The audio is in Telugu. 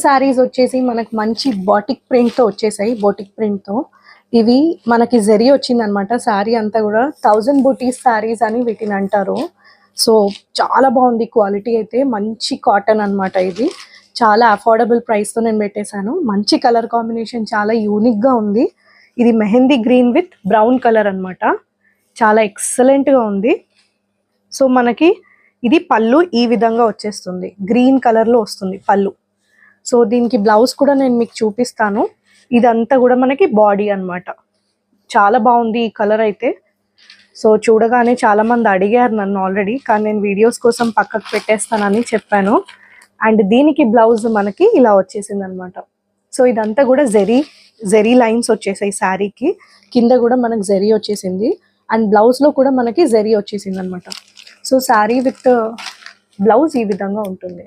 శారీస్ వచ్చేసి మనకు మంచి బాటిక్ ప్రింట్తో వచ్చేసాయి. బాటిక్ ప్రింట్తో ఇవి మనకి జరీ వచ్చిందనమాట. శారీ అంతా కూడా 1000 బూటీస్ శారీస్ అని వీటిని అంటారు. సో చాలా బాగుంది క్వాలిటీ అయితే. మంచి కాటన్ అనమాట. ఇది చాలా అఫోర్డబుల్ ప్రైస్తో నేను పెట్టేశాను. మంచి కలర్ కాంబినేషన్, చాలా యూనిక్గా ఉంది. ఇది mehndi green with brown colour అనమాట. చాలా ఎక్సలెంట్గా ఉంది. సో మనకి ఇది పళ్ళు ఈ విధంగా వచ్చేస్తుంది. గ్రీన్ కలర్లో వస్తుంది పళ్ళు. సో దీనికి బ్లౌజ్ కూడా నేను మీకు చూపిస్తాను. ఇదంతా కూడా మనకి బాడీ అన్నమాట. చాలా బాగుంది ఈ కలర్ అయితే. సో చూడగానే చాలా మంది అడిగారు నన్ను ఆల్రెడీ, కానీ నేను వీడియోస్ కోసం పక్కకు పెట్టేస్తానని చెప్పాను. అండ్ దీనికి బ్లౌజ్ మనకి ఇలా వచ్చేసింది అనమాట. సో ఇదంతా కూడా జెరీ లైన్స్ వచ్చేసాయి శారీకి. కింద కూడా మనకి జెరీ వచ్చేసింది. అండ్ బ్లౌజ్లో కూడా మనకి జెరీ వచ్చేసింది అనమాట. సో శారీ విత్ బ్లౌజ్ ఈ విధంగా ఉంటుంది.